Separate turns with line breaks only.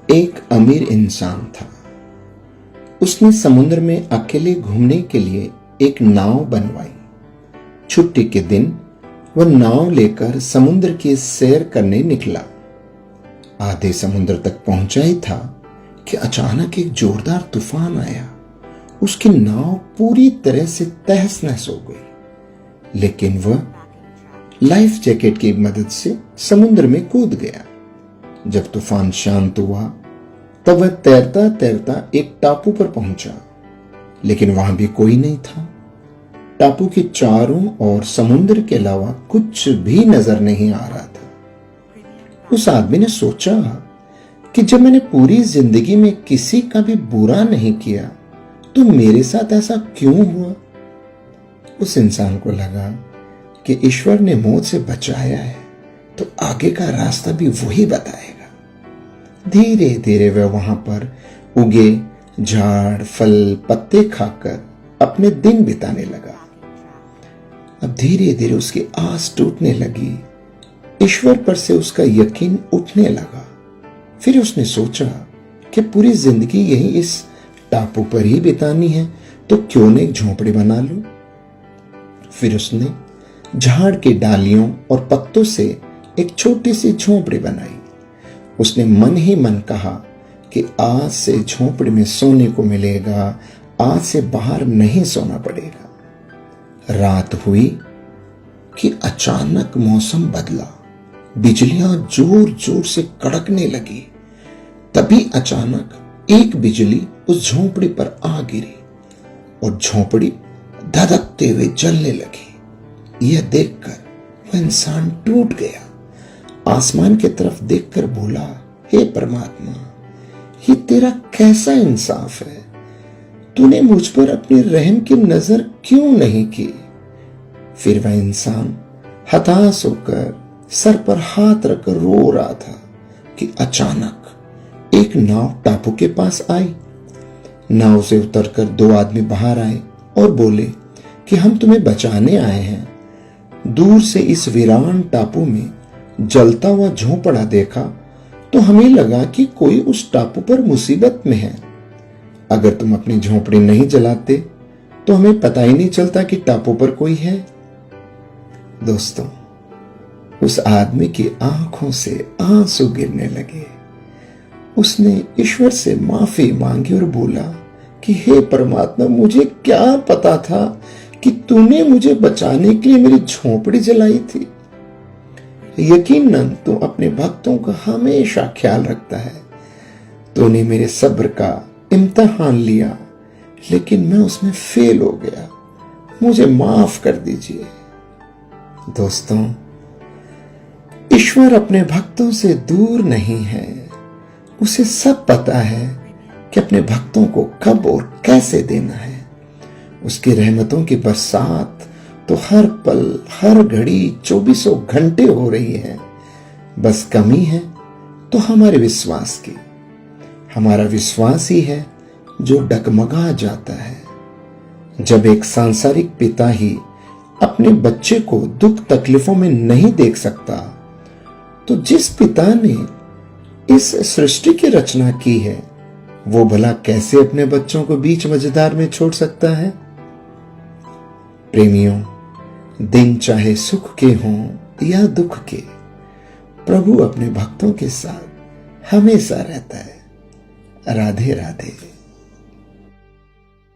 एक अमीर इंसान था। उसने समुद्र में अकेले घूमने के लिए एक नाव बनवाई। छुट्टी के दिन वह नाव लेकर समुद्र की सैर करने निकला। आधे समुद्र तक पहुंचा ही था कि अचानक एक जोरदार तूफान आया। उसकी नाव पूरी तरह से तहस नहस हो गई, लेकिन वह लाइफ जैकेट की मदद से समुद्र में कूद गया। जब तूफान शांत हुआ तब वह तैरता तैरता एक टापू पर पहुंचा, लेकिन वहां भी कोई नहीं था। टापू के चारों ओर समुद्र के अलावा कुछ भी नजर नहीं आ रहा था। उस आदमी ने सोचा कि जब मैंने पूरी जिंदगी में किसी का भी बुरा नहीं किया तो मेरे साथ ऐसा क्यों हुआ। उस इंसान को लगा कि ईश्वर ने मौत से बचाया है तो आगे का रास्ता भी वही बताएगा। धीरे धीरे वह वहां पर उगे झाड़ फल पत्ते खाकर अपने दिन बिताने लगा। अब धीरे धीरे उसकी आस टूटने लगी। ईश्वर पर से उसका यकीन उठने लगा। फिर उसने सोचा कि पूरी जिंदगी यही इस टापू पर ही बितानी है तो क्यों न एक झोंपड़ी बना लूं। फिर उसने झाड़ की डालियों और पत्तों से एक छोटी सी झोंपड़ी बनाई। उसने मन ही मन कहा कि आज से झोंपड़ी में सोने को मिलेगा, आज से बाहर नहीं सोना पड़ेगा। रात हुई कि अचानक मौसम बदला। बिजलियां जोर जोर से कड़कने लगी। तभी अचानक एक बिजली उस झोंपड़ी पर आ गिरी और झोंपड़ी धधकते हुए जलने लगी। यह देखकर वह इंसान टूट गया। आसमान की तरफ देखकर बोला, हे परमात्मा, ये तेरा कैसा इंसाफ है। तूने मुझ पर अपनी रहम की नजर क्यों नहीं की। फिर वह इंसान हताश होकर सर पर हाथ रखकर रो रहा था कि अचानक एक नाव टापू के पास आई। नाव से उतरकर दो आदमी बाहर आए और बोले कि हम तुम्हें बचाने आए हैं। दूर से इस वीरान टापू में जलता हुआ झोंपड़ा देखा तो हमें लगा कि कोई उस टापू पर मुसीबत में है। अगर तुम अपनी झोंपड़ी नहीं जलाते तो हमें पता ही नहीं चलता कि टापू पर कोई है। दोस्तों, उस आदमी की आंखों से आंसू गिरने लगे। उसने ईश्वर से माफी मांगी और बोला कि हे परमात्मा, मुझे क्या पता था कि तूने मुझे बचाने के लिए मेरी झोंपड़ी जलाई थी। यकीनन तू अपने भक्तों का हमेशा ख्याल रखता है। तूने मेरे सब्र का इम्तिहान लिया, लेकिन मैं उसमें फेल हो गया। मुझे माफ कर दीजिए। दोस्तों, ईश्वर अपने भक्तों से दूर नहीं है। उसे सब पता है कि अपने भक्तों को कब और कैसे देना है। उसकी रहमतों की बरसात तो हर पल हर घड़ी 24 घंटे हो रही है। बस कमी है तो हमारे विश्वास की। हमारा विश्वास ही है जो डगमगा जाता है। जब एक सांसारिक पिता ही अपने बच्चे को दुख तकलीफों में नहीं देख सकता तो जिस पिता ने इस सृष्टि की रचना की है वो भला कैसे अपने बच्चों को बीच मझधार में छोड़ सकता है। प्रेमियों, दिन चाहे सुख के हों या दुख के, प्रभु अपने भक्तों के साथ हमेशा रहता है। राधे राधे।